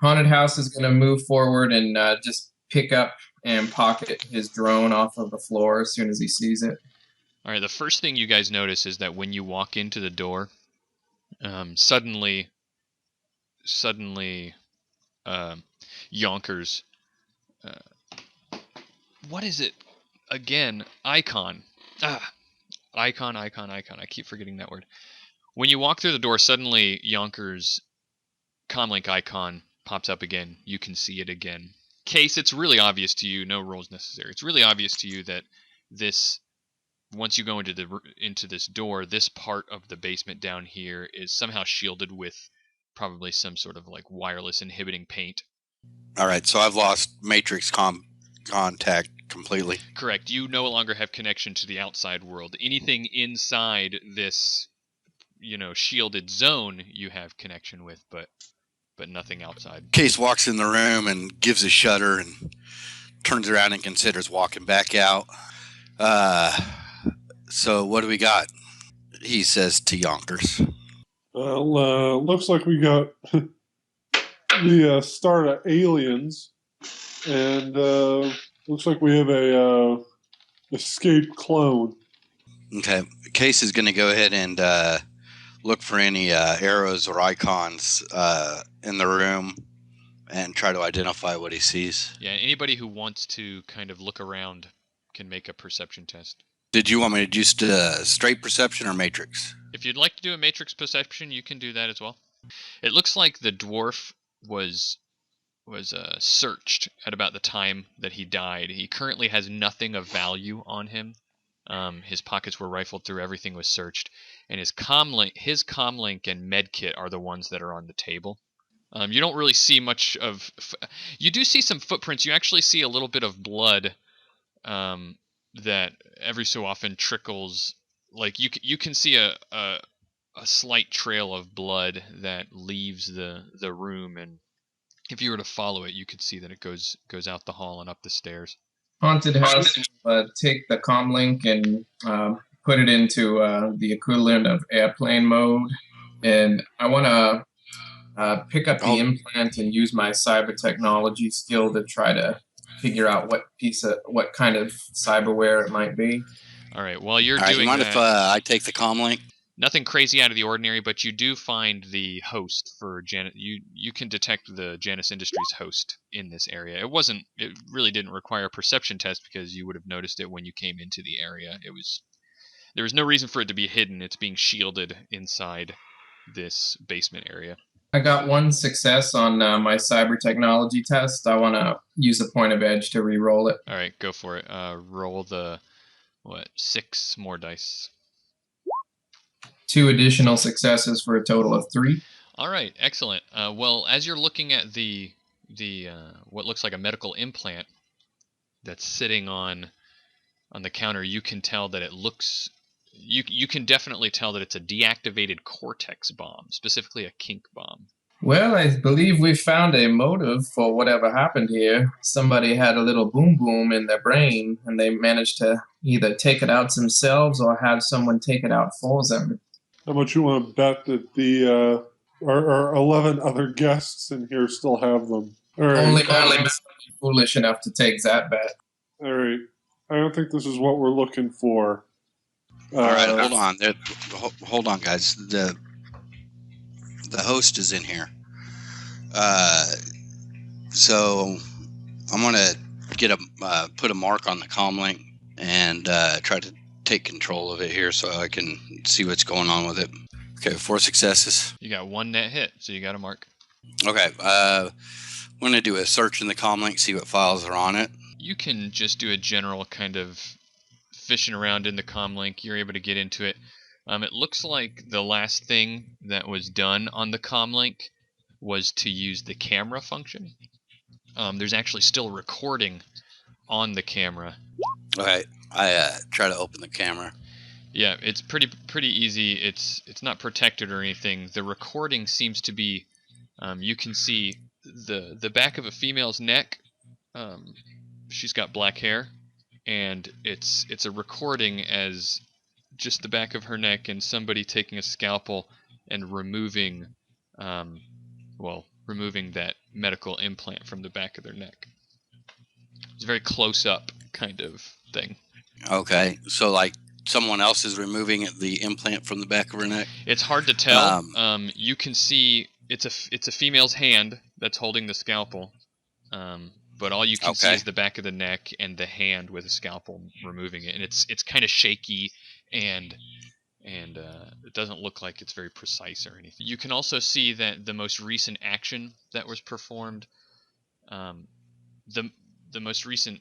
Haunted House is going to move forward and just pick up and pocket his drone off of the floor as soon as he sees it. All right, the first thing you guys notice is that when you walk into the door, suddenly, Yonkers, what is it again? Icon. Icon. I keep forgetting that word. When you walk through the door, suddenly Yonkers' comlink icon pops up again. You can see it again. Case, it's really obvious to you. No rules necessary. It's really obvious to you that this. Once you go into this door, this part of the basement down here is somehow shielded with probably some sort of like wireless inhibiting paint. All right, so I've lost matrix contact completely. Correct. You no longer have connection to the outside world. Anything inside this, shielded zone you have connection with, but nothing outside. Case walks in the room and gives a shudder and turns around and considers walking back out. So what do we got? He says to Yonkers. Well, looks like we got the start of Aliens, and looks like we have a escaped clone. Okay, Case is going to go ahead and look for any arrows or icons in the room and try to identify what he sees. Yeah, anybody who wants to kind of look around can make a perception test. Did you want me to do straight perception or matrix? If you'd like to do a matrix perception, you can do that as well. It looks like the dwarf was searched at about the time that he died. He currently has nothing of value on him. His pockets were rifled through. Everything was searched, and his comlink and medkit are the ones that are on the table. You don't really see much of. You do see some footprints. You actually see a little bit of blood. That every so often trickles, like you can see a slight trail of blood that leaves the room, and if you were to follow it, you could see that it goes out the hall and up the stairs. Haunted House take the comlink and put it into the equivalent of airplane mode, and I want to pick up the implant and use my cyber technology skill to try to figure out what kind of cyberware it might be. All right. While you're doing mind that, if I take the comlink? Nothing crazy out of the ordinary, but you do find the host for Janus. You can detect the Janus Industries host in this area. It really didn't require a perception test because you would have noticed it when you came into the area. There was no reason for it to be hidden. It's being shielded inside this basement area. I got one success on my cyber technology test. I want to use a point of edge to re-roll it. All right, go for it. Roll the 6 more dice. 2 additional successes for a total of 3. All right, excellent. Well, as you're looking at the what looks like a medical implant that's sitting on the counter, you can tell that it looks. You can definitely tell that it's a deactivated cortex bomb, specifically a kink bomb. Well, I believe we found a motive for whatever happened here. Somebody had a little boom boom in their brain, and they managed to either take it out themselves or have someone take it out for them. How much you want to bet that our 11 other guests in here still have them? All right. Only foolish enough to take that bet. All right. I don't think this is what we're looking for. All right, hold on. Hold on, guys. The host is in here. So I'm gonna put a mark on the comlink and try to take control of it here so I can see what's going on with it. Okay, 4 successes. You got 1 net hit, so you got a mark. Okay, I'm gonna do a search in the comlink, see what files are on it. You can just do a general kind of fishing around in the comlink. You're able to get into it. It looks like the last thing that was done on the comlink was to use the camera function. There's actually still recording on the camera. Okay, I try to open the camera. Yeah, it's pretty easy. It's not protected or anything. The recording seems to be, you can see the back of a female's neck. She's got black hair, and it's a recording as just the back of her neck and somebody taking a scalpel and removing that medical implant from the back of their neck. It's a very close-up kind of thing. Okay, so like someone else is removing the implant from the back of her neck? It's hard to tell. You can see it's a female's hand that's holding the scalpel, but all you can see is the back of the neck and the hand with a scalpel removing it, and it's kind of shaky and it doesn't look like it's very precise or anything. You can also see that the most recent action that was performed, the most recent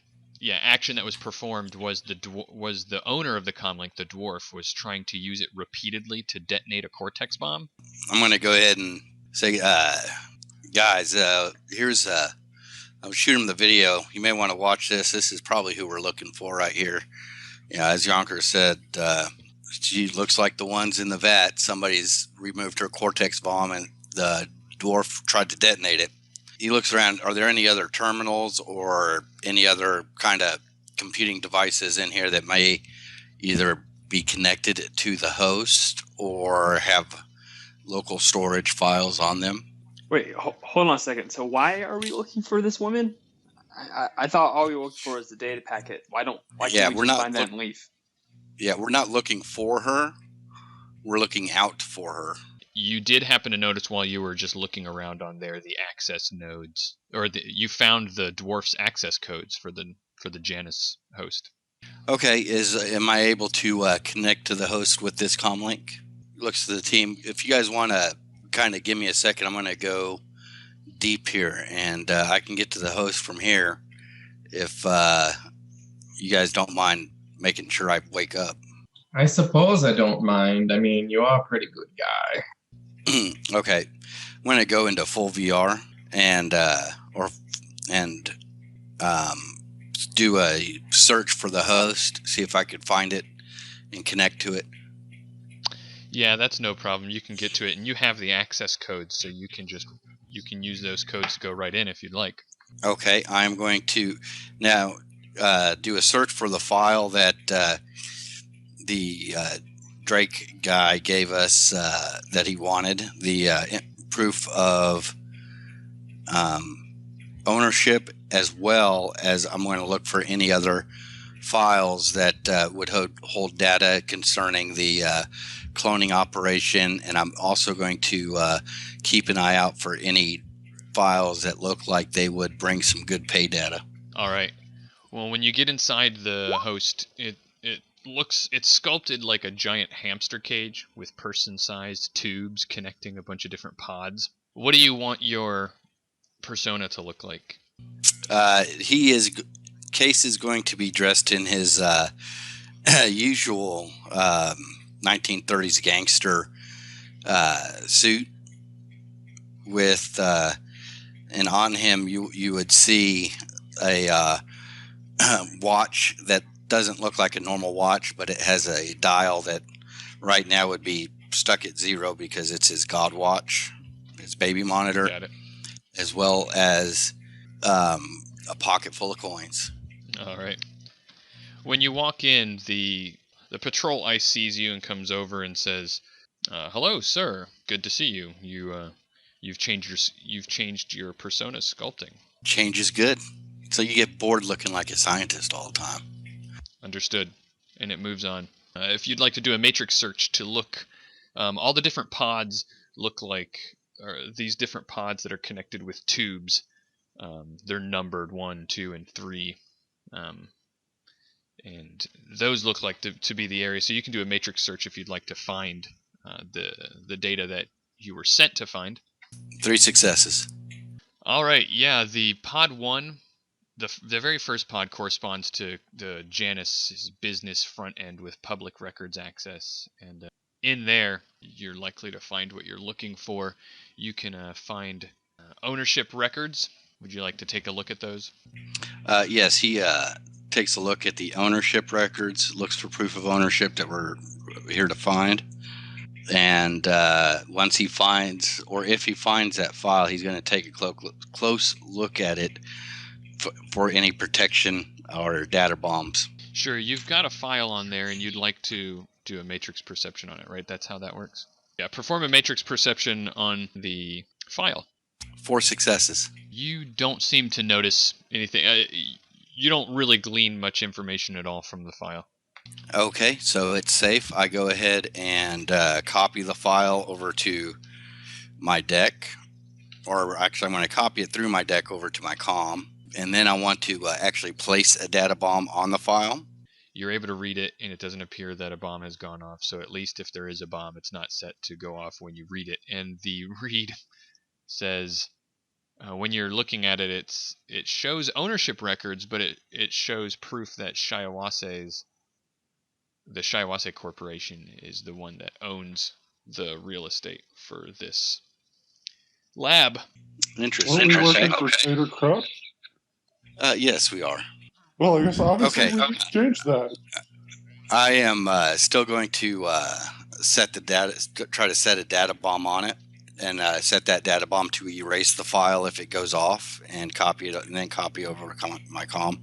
action that was performed was the owner of the comlink, the dwarf, was trying to use it repeatedly to detonate a cortex bomb. I'm going to go ahead and say, guys, here's I'll shoot him the video. You may want to watch this. This is probably who we're looking for right here. Yeah, as Yonker said, she looks like the ones in the vat. Somebody's removed her cortex bomb and the dwarf tried to detonate it. He looks around. Are there any other terminals or any other kind of computing devices in here that may either be connected to the host or have local storage files on them? Wait, hold on a second. So why are we looking for this woman? I thought all we were looking for was the data packet. Why can't we just find that and leave? Yeah, we're not looking for her. We're looking out for her. You did happen to notice while you were just looking around on there the access nodes, or you found the dwarf's access codes for the Janus host. Okay, am I able to connect to the host with this comlink? Looks to the team. If you guys want to kind of give me a second, I'm going to go deep here, and I can get to the host from here if you guys don't mind making sure I wake up. I suppose I don't mind. I mean, you are a pretty good guy. Okay, I'm going to go into full VR and do a search for the host, see if I could find it and connect to it. Yeah, that's no problem. You can get to it, and you have the access codes, so you can use those codes to go right in if you'd like. Okay, I'm going to now do a search for the file that the Drake guy gave us that he wanted, the proof of ownership, as well as I'm going to look for any other files that would hold data concerning the cloning operation, and I'm also going to keep an eye out for any files that look like they would bring some good pay data. All right. Well, when you get inside the host, it's sculpted like a giant hamster cage with person-sized tubes connecting a bunch of different pods. What do you want your persona to look like? Case is going to be dressed in his usual 1930s gangster suit with and on him you would see a watch that doesn't look like a normal watch, but it has a dial that right now would be stuck at 0 because it's his god watch, his baby monitor. Got it. As well as a pocket full of coins. All right. When you walk in, the patrol ice sees you and comes over and says, "Hello, sir. Good to see you. You've changed your persona sculpting." Change is good. So you get bored looking like a scientist all the time. Understood. And it moves on. If you'd like to do a matrix search to look, all the different pods look like these different pods that are connected with tubes. They're numbered 1, 2, and 3. And those look like to be the area. So you can do a matrix search if you'd like to find the data that you were sent to find. 3 successes. All right. Yeah, the pod 1, the very first pod corresponds to the Janus business front end with public records access, and in there you're likely to find what you're looking for. You can find ownership records. Would you like to take a look at those? Yes, he takes a look at the ownership records, looks for proof of ownership that we're here to find. And once he finds, or if he finds that file, he's going to take a close look at it for any protection or data bombs. Sure, you've got a file on there and you'd like to do a matrix perception on it, right? That's how that works? Yeah, perform a matrix perception on the file. 4 successes. You don't seem to notice anything. You don't really glean much information at all from the file. Okay, so it's safe. I go ahead and copy the file over to my deck. Or actually, I'm going to copy it through my deck over to my comm. And then I want to actually place a data bomb on the file. You're able to read it, and it doesn't appear that a bomb has gone off. So at least if there is a bomb, it's not set to go off when you read it. And the read says, when you're looking at it, it shows ownership records, but it shows proof that the Shiawase Corporation is the one that owns the real estate for this lab. Interesting. Aren't we working for Trader Crutch? Yes, we are. Well, I guess obviously we exchanged that. I am still going to try to set a data bomb on it, and set that data bomb to erase the file if it goes off, and copy it, and then copy over my comm.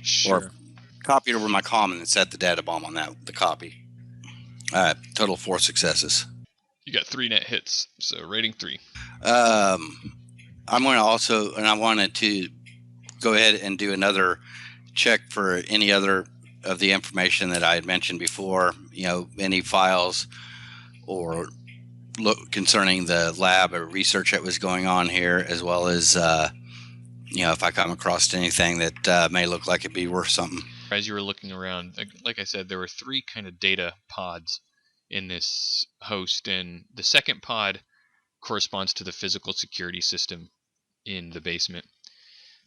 Sure. Or copy it over my comm and then set the data bomb on the copy. Total 4 successes. You got 3 net hits, so rating 3. I'm going to also, and I wanted to go ahead and do another check for any other of the information that I had mentioned before, any files or look concerning the lab or research that was going on here, as well as, if I come across anything that may look like it'd be worth something. As you were looking around, like I said, there were 3 kind of data pods in this host, and the second pod corresponds to the physical security system in the basement.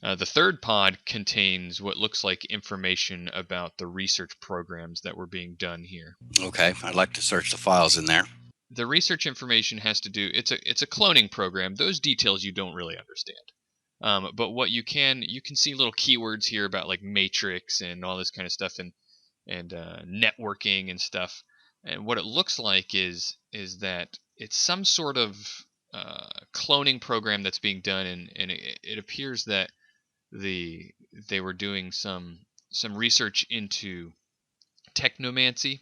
The third pod contains what looks like information about the research programs that were being done here. Okay, I'd like to search the files in there. The research information has to do, it's a cloning program. Those details you don't really understand. But what you can see little keywords here about like matrix and all this kind of stuff, and networking and stuff. And what it looks like is that it's some sort of cloning program that's being done, and it appears that they were doing some research into technomancy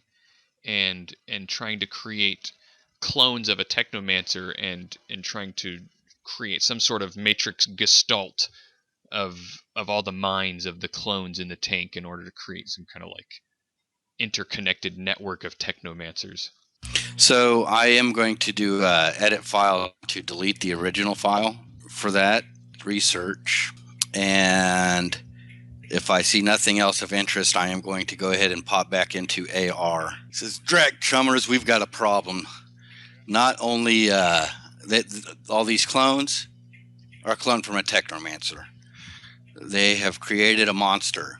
and trying to create clones of a technomancer and trying to create some sort of matrix gestalt of all the minds of the clones in the tank in order to create some kind of like interconnected network of technomancers. So I am going to do edit file to delete the original file for that research. And if I see nothing else of interest, I am going to go ahead and pop back into AR. It says, Drag Chummers, we've got a problem. Not only that all these clones are cloned from a technomancer. They have created a monster.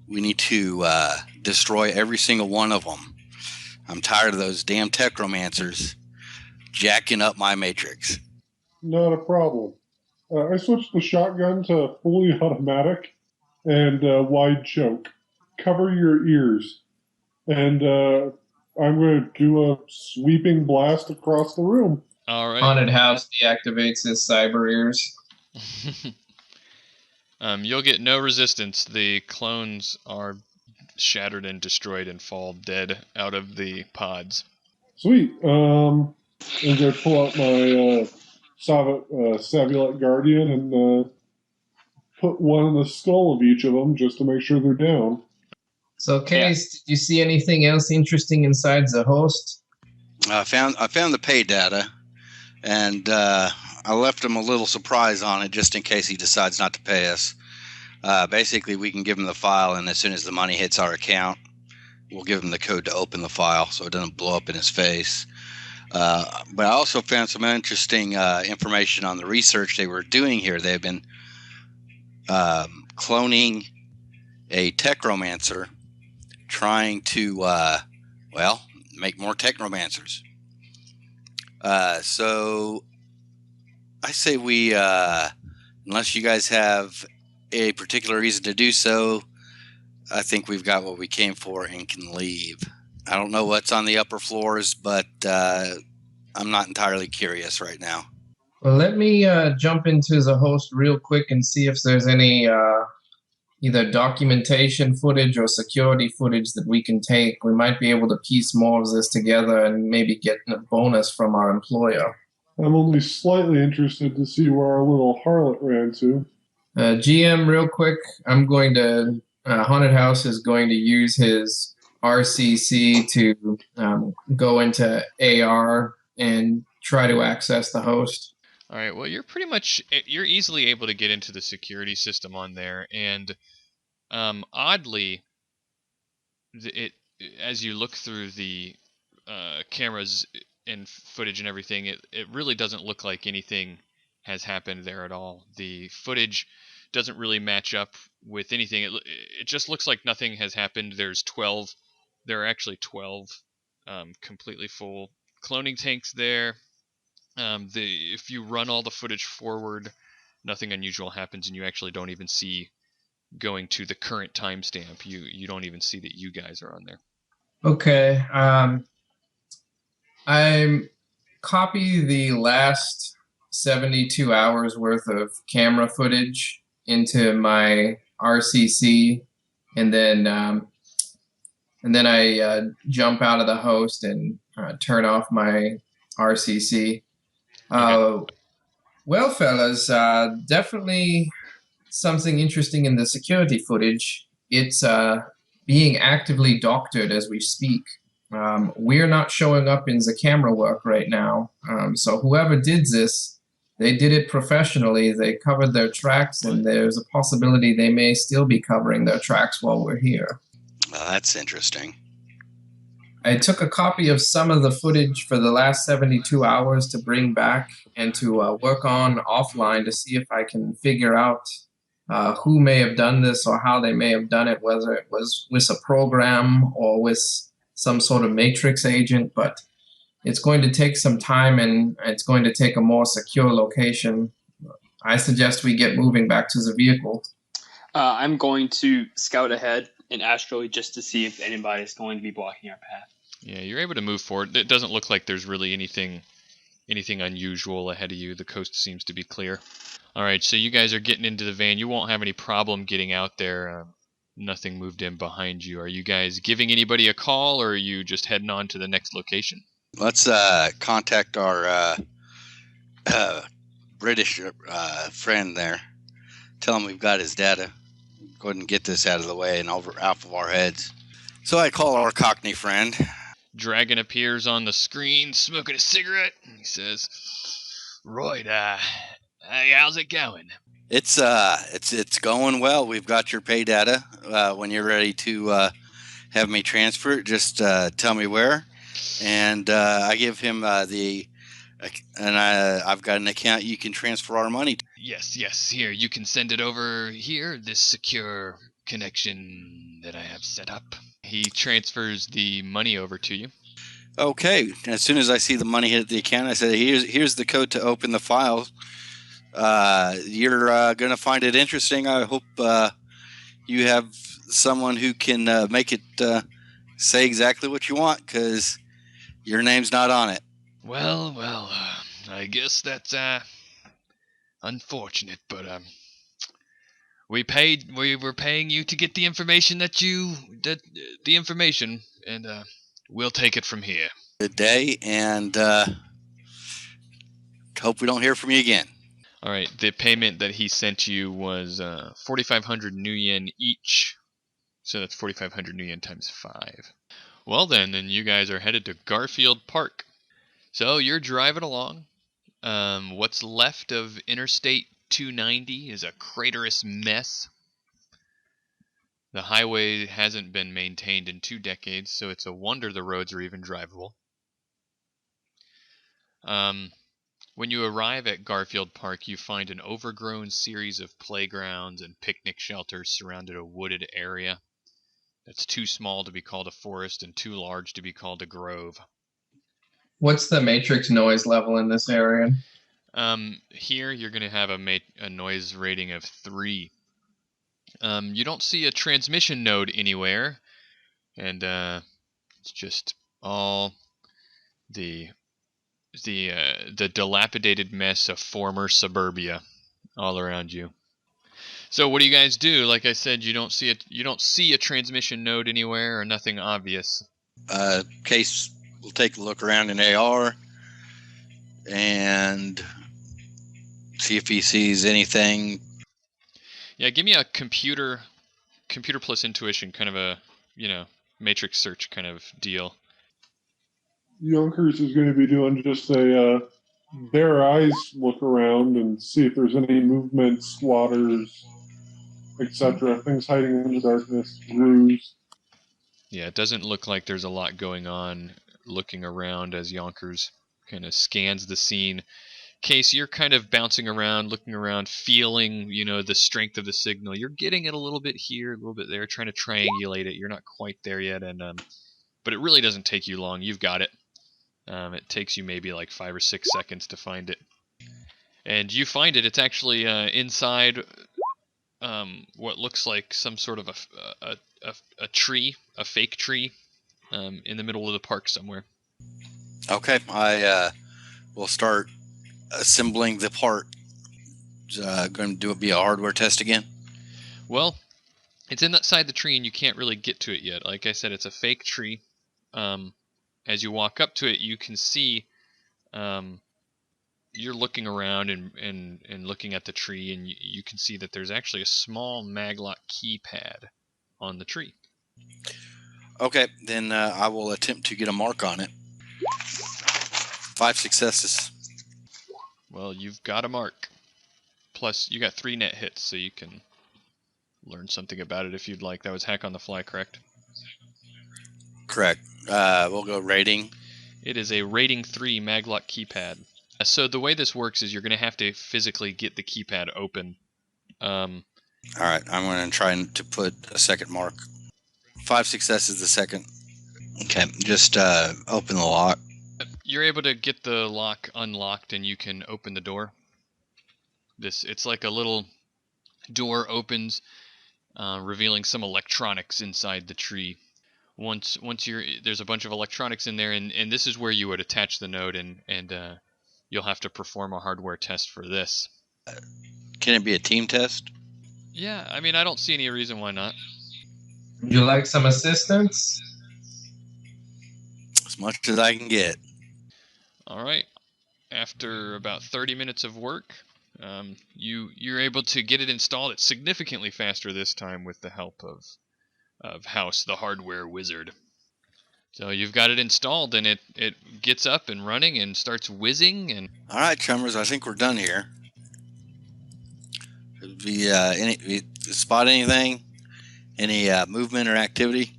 We need to destroy every single one of them. I'm tired of those damn technomancers jacking up my matrix. Not a problem. I switched the shotgun to fully automatic and wide choke. Cover your ears. And I'm going to do a sweeping blast across the room. All right. Haunted House deactivates his cyber ears. You'll get no resistance. The clones are shattered and destroyed and fall dead out of the pods. Sweet. I'm going to pull out my Savulette Guardian and put one in the skull of each of them just to make sure they're down. So, Case, did you see anything else interesting inside the host? I found the pay data, and I left him a little surprise on it just in case he decides not to pay us. Basically, we can give him the file, and as soon as the money hits our account, we'll give him the code to open the file so it doesn't blow up in his face. But I also found some interesting information on the research they were doing here. They've been cloning a technomancer, trying to, make more technomancers. So I say we, unless you guys have a particular reason to do so, I think we've got what we came for and can leave. I don't know what's on the upper floors, but I'm not entirely curious right now. Well, let me jump into the host real quick and see if there's any either documentation footage or security footage that we can take. We might be able to piece more of this together and maybe get a bonus from our employer. I'm only slightly interested to see where our little harlot ran to. GM, real quick, I'm going to Haunted House is going to use his RCC to go into AR and try to access the host. All right. Well, you're easily able to get into the security system on there, and oddly, as you look through the cameras and footage and everything, it really doesn't look like anything has happened there at all. The footage doesn't really match up with anything. It just looks like nothing has happened. There are actually 12 completely full cloning tanks there. If you run all the footage forward, nothing unusual happens, and you actually don't even see going to the current timestamp. You don't even see that you guys are on there. Okay. I copy the last 72 hours worth of camera footage into my RCC, and then I jump out of the host and turn off my RCC. Okay. Well, fellas, definitely something interesting in the security footage. It's being actively doctored as we speak. We're not showing up in the camera work right now. So whoever did this, they did it professionally. They covered their tracks, and there's a possibility they may still be covering their tracks while we're here. Well, that's interesting. I took a copy of some of the footage for the last 72 hours to bring back and to work on offline to see if I can figure out who may have done this or how they may have done it, whether it was with a program or with some sort of matrix agent. But it's going to take some time, and it's going to take a more secure location. I suggest we get moving back to the vehicle. I'm going to scout ahead in asteroid just to see if anybody's going to be blocking our path. Yeah, you're able to move forward. It doesn't look like there's really anything unusual ahead of you. The coast seems to be clear. All right, so you guys are getting into the van. You won't have any problem getting out there. Nothing moved in behind you. Are you guys giving anybody a call, or are you just heading on to the next location? Let's contact our British friend there. Tell him we've got his data. Go ahead and get this out of the way and off of our heads. So I call our Cockney friend. Dragon appears on the screen, smoking a cigarette. He says, "Right, how's it going?" It's going well. We've got your pay data. When you're ready to have me transfer it, just tell me where, and I give him I've got an account you can transfer our money to. Yes. Here, you can send it over here. This secure connection that I have set up. He transfers the money over to you. Okay. As soon as I see the money hit the account, I said, "Here's the code to open the file. You're going to find it interesting. I hope you have someone who can make it say exactly what you want, because your name's not on it." Well, I guess that's unfortunate, but we were paying you to get the information the information, and we'll take it from here. Good day, and hope we don't hear from you again. All right, the payment that he sent you was 4,500 new yen each, so that's 4,500 new yen times 5. Well then you guys are headed to Garfield Park. So you're driving along. What's left of Interstate 290 is a craterous mess. The highway hasn't been maintained in 2 decades, so it's a wonder the roads are even drivable. When you arrive at Garfield Park, you find an overgrown series of playgrounds and picnic shelters surrounded a wooded area that's too small to be called a forest and too large to be called a grove. What's the matrix noise level in this area? Here you're going to have a noise rating of 3. You don't see a transmission node anywhere, and it's just all the dilapidated mess of former suburbia all around you. So what do you guys do? Like I said, you don't see a transmission node anywhere or nothing obvious. Case, we'll take a look around in AR. and see if he sees anything. Yeah, give me a computer plus intuition, kind of a, matrix search kind of deal. Yonkers is going to be doing just a bare eyes look around and see if there's any movement, squatters, etc. Things hiding in the darkness, ruse. Yeah, it doesn't look like there's a lot going on. Looking around as Yonkers kind of scans the scene. Case, you're kind of bouncing around, looking around, feeling, the strength of the signal. You're getting it a little bit here, a little bit there, trying to triangulate it. You're not quite there yet, but it really doesn't take you long. You've got it. It takes you maybe like 5 or 6 seconds to find it. And you find it. It's actually inside what looks like some sort of a tree, a fake tree, in the middle of the park somewhere. Okay, I will start assembling the part. Going to be a hardware test again? Well, it's inside the tree and you can't really get to it yet. Like I said, it's a fake tree. As you walk up to it, you can see, you're looking around and looking at the tree, and you can see that there's actually a small maglock keypad on the tree. Okay, then I will attempt to get a mark on it. 5 successes. Well, you've got a mark. Plus, you got 3 net hits, so you can learn something about it if you'd like. That was hack on the fly, correct? Correct. We'll go rating. It is a rating 3 maglock keypad. So the way this works is you're going to have to physically get the keypad open. All right, I'm going to try to put a second mark. 5 successes the second. Okay, just open the lock. You're able to get the lock unlocked and you can open the door. It's like a little door opens, revealing some electronics inside the tree. Once there's a bunch of electronics in there, and this is where you would attach the node, and you'll have to perform a hardware test for this. Can it be a team test? Yeah, I mean, I don't see any reason why not. Would you like some assistance? As much as I can get. All right. After about 30 minutes of work, you're able to get it installed. It's significantly faster this time with the help of House, the hardware wizard. So you've got it installed, and it gets up and running and starts whizzing. And all right, chummers, I think we're done here. Spot anything? Any movement or activity?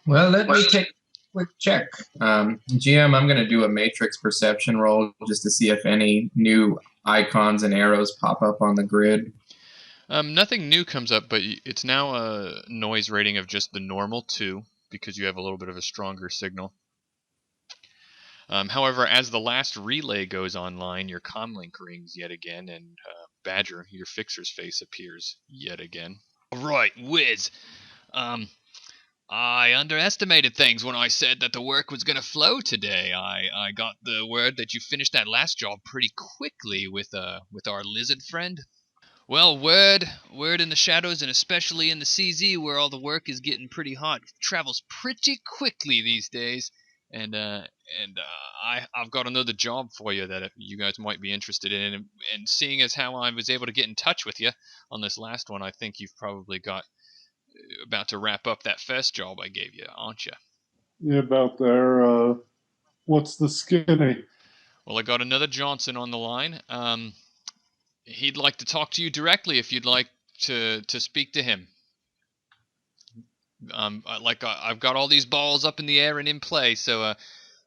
Well, let me take a quick check. GM, I'm going to do a matrix perception roll just to see if any new icons and arrows pop up on the grid. Nothing new comes up, but it's now a noise rating of just the normal 2 because you have a little bit of a stronger signal. However, as the last relay goes online, your comlink rings yet again, and Badger, your fixer's face, appears yet again. Right, Wiz. I underestimated things when I said that the work was going to flow today. I got the word that you finished that last job pretty quickly with our lizard friend. Well, word in the shadows, and especially in the CZ where all the work is getting pretty hot, travels pretty quickly these days. And I've got another job for you that you guys might be interested in. And seeing as how I was able to get in touch with you on this last one, I think you've probably got about to wrap up that first job I gave you, aren't you? Yeah, about there. What's the skinny? Well, I got another Johnson on the line. He'd like to talk to you directly if you'd like to speak to him. I've got all these balls up in the air and in play, so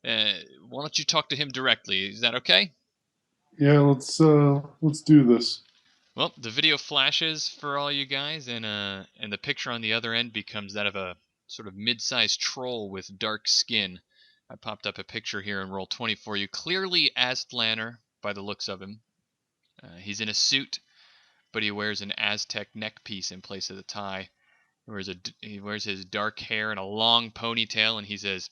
why don't you talk to him directly? Is that okay? Yeah, let's do this. Well, the video flashes for all you guys, and the picture on the other end becomes that of a sort of mid-sized troll with dark skin. I popped up a picture here in roll 20 for you. Clearly Aztlaner by the looks of him. He's in a suit, but he wears an Aztec neck piece in place of the tie. He wears his dark hair and a long ponytail, and he says,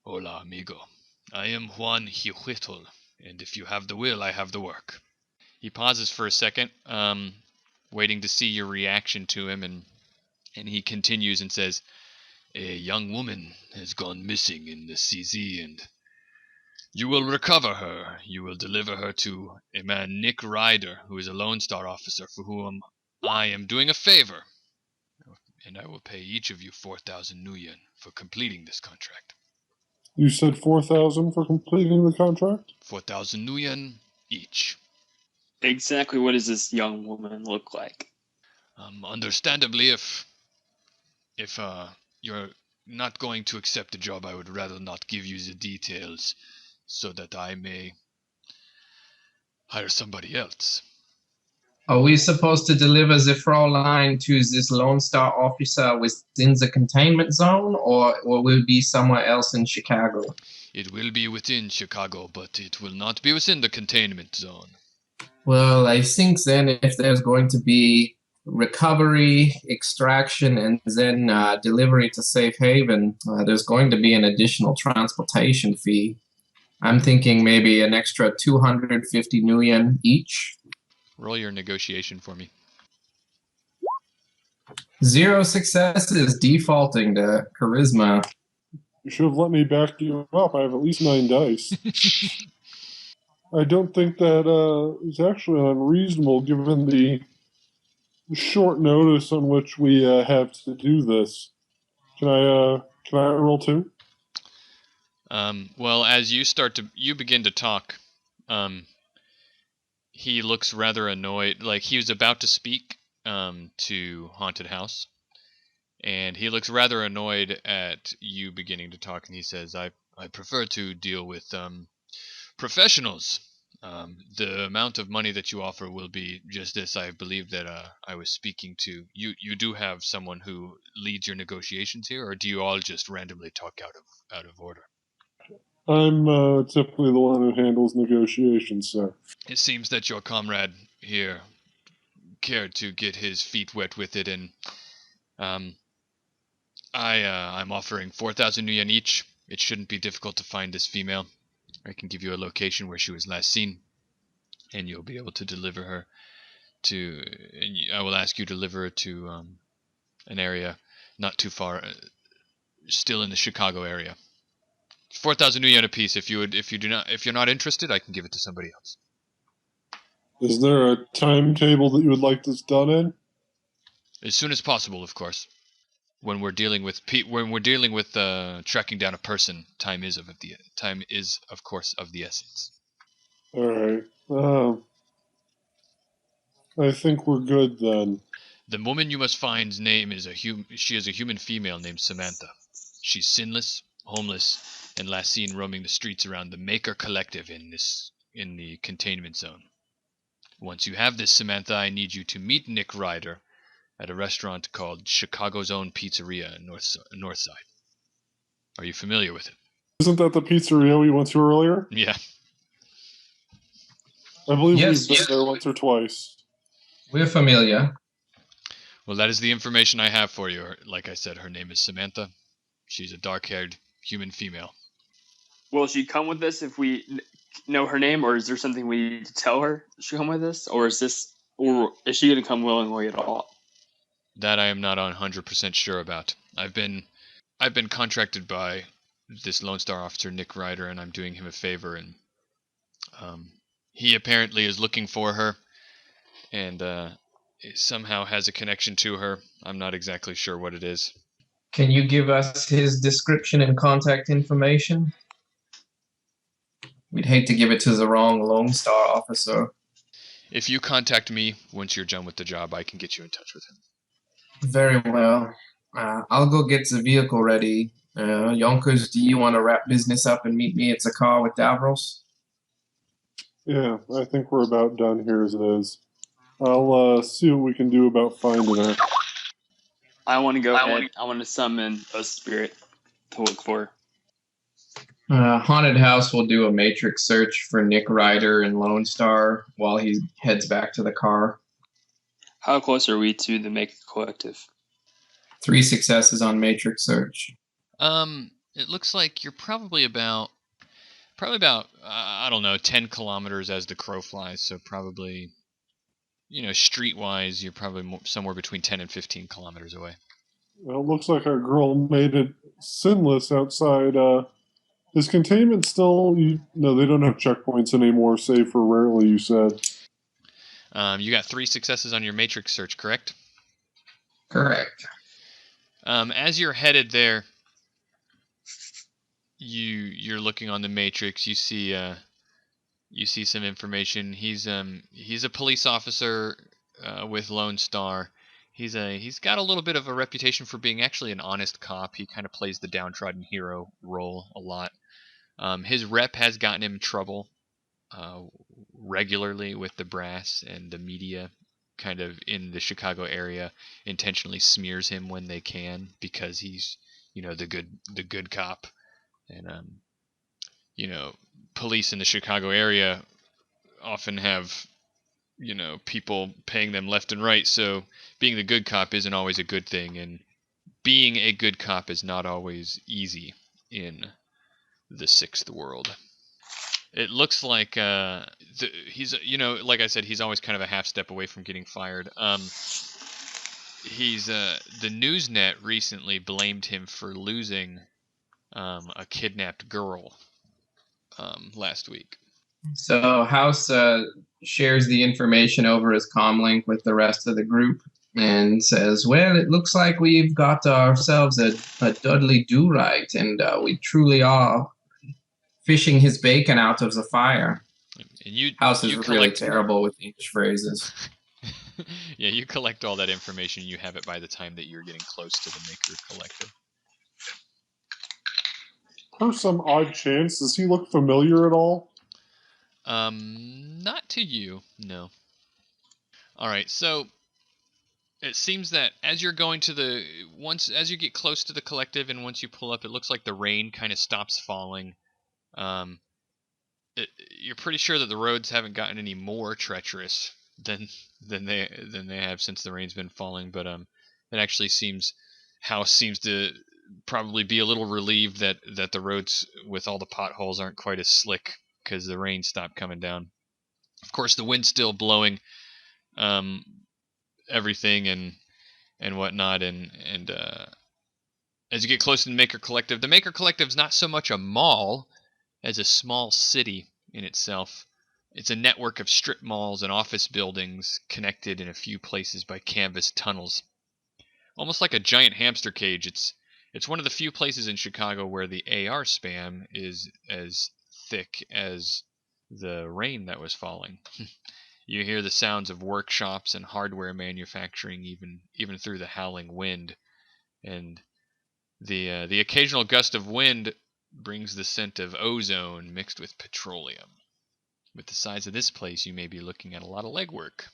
"Hola, amigo. I am Juan Hijuetl, and if you have the will, I have the work." He pauses for a second, waiting to see your reaction to him, and he continues and says, A young woman has gone missing in the CZ, and you will recover her. You will deliver her to a man, Nick Ryder, who is a Lone Star officer for whom I am doing a favor. And I will pay each of you 4,000 nuyen for completing this contract. You said 4,000 for completing the contract? 4,000 nuyen each. Exactly what does this young woman look like? Understandably, if you're not going to accept the job, I would rather not give you the details so that I may hire somebody else. Are we supposed to deliver the Fraulein to this Lone Star officer within the containment zone, or will it be somewhere else in Chicago? It will be within Chicago, but it will not be within the containment zone. Well, I think then if there's going to be recovery, extraction, and then delivery to safe haven, there's going to be an additional transportation fee. I'm thinking maybe an extra 250 nuyen each. Roll your negotiation for me. 0 successes, defaulting to charisma. You should have let me back you up. I have at least 9 dice. I don't think that is actually unreasonable given the short notice on which we have to do this. Can I roll 2? Well, as you begin to talk, he looks rather annoyed. Like he was about to speak to Haunted House, and he looks rather annoyed at you beginning to talk. And he says, "I prefer to deal with professionals. The amount of money that you offer will be just this. I believe that I was speaking to you. You do have someone who leads your negotiations here, or do you all just randomly talk out of order?" I'm typically the one who handles negotiations, sir. It seems that your comrade here cared to get his feet wet with it, and I'm offering 4,000 nuyen each. It shouldn't be difficult to find this female. I can give you a location where she was last seen, and you'll be able to deliver her to. And I will ask you to deliver her to an area not too far, still in the Chicago area. 4,000 nuyen apiece. If you're not interested, I can give it to somebody else. Is there a timetable that you would like this done in? As soon as possible, of course. When we're dealing with tracking down a person, time is of course of the essence. All right. I think we're good then. The woman you must find's name is she is a human female named Samantha. She's sinless, homeless, and last seen roaming the streets around the Maker Collective in the containment zone. Once you have this, Samantha, I need you to meet Nick Ryder at a restaurant called Chicago's Own Pizzeria in North Side. Are you familiar with it? Isn't that the pizzeria we went to earlier? Yeah. I believe we've been there once or twice. We're familiar. Well, that is the information I have for you. Like I said, her name is Samantha. She's a dark-haired human female. Will she come with us if we know her name, or is there something we need to tell her she'll come with us, or is she going to come willingly at all? That I am not 100% sure about. I've been contracted by this Lone Star officer, Nick Ryder, and I'm doing him a favor, and he apparently is looking for her, and somehow has a connection to her. I'm not exactly sure what it is. Can you give us his description and contact information? We'd hate to give it to the wrong Lone Star officer. If you contact me once you're done with the job, I can get you in touch with him. Very well. I'll go get the vehicle ready. Yonkers, do you want to wrap business up and meet me at the car with Davros? Yeah, I think we're about done here as it is. I'll see what we can do about finding her. I want to go ahead. I want to summon a spirit to look for. Haunted House will do a matrix search for Nick Ryder and Lone Star while he heads back to the car. How close are we to the Maker Collective? 3 successes on matrix search. It looks like you're probably about I don't know, 10 kilometers as the crow flies. So probably, streetwise, you're probably somewhere between 10 and 15 kilometers away. Well, it looks like our girl made it sinless outside. Is containment still? No, they don't have checkpoints anymore, save for rarely, you said. You got 3 successes on your matrix search, correct? Correct. As you're headed there, you're looking on the matrix. You see some information. He's a police officer with Lone Star. He's got a little bit of a reputation for being actually an honest cop. He kind of plays the downtrodden hero role a lot. His rep has gotten him in trouble regularly with the brass, and the media kind of in the Chicago area intentionally smears him when they can because he's the good cop. And police in the Chicago area often have people paying them left and right, so being the good cop isn't always a good thing, and being a good cop is not always easy in the Sixth World. It looks like he's like I said, he's always kind of a half step away from getting fired. He's the Newsnet recently blamed him for losing a kidnapped girl last week. So House shares the information over his comlink with the rest of the group and says, well, it looks like we've got ourselves a Dudley Do-Right, and we truly are fishing his bacon out of the fire. And House is really terrible with English phrases. Yeah, you collect all that information. You have it by the time that you're getting close to the Maker Collective. For some odd chance, does he look familiar at all? Not to you, no. All right, so it seems that as you're going to as you get close to the collective and once you pull up, it looks like the rain kind of stops falling. You're pretty sure that the roads haven't gotten any more treacherous than they have since the rain's been falling, but it actually House seems to probably be a little relieved that the roads with all the potholes aren't quite as slick because the rain stopped coming down. Of course, the wind's still blowing everything and whatnot, and as you get close to the Maker Collective's not so much a mall as a small city in itself. It's a network of strip malls and office buildings connected in a few places by canvas tunnels. Almost like a giant hamster cage, it's one of the few places in Chicago where the AR spam is as thick as the rain that was falling. You hear the sounds of workshops and hardware manufacturing even through the howling wind, and the occasional gust of wind brings the scent of ozone mixed with petroleum. With the size of this place, you may be looking at a lot of legwork.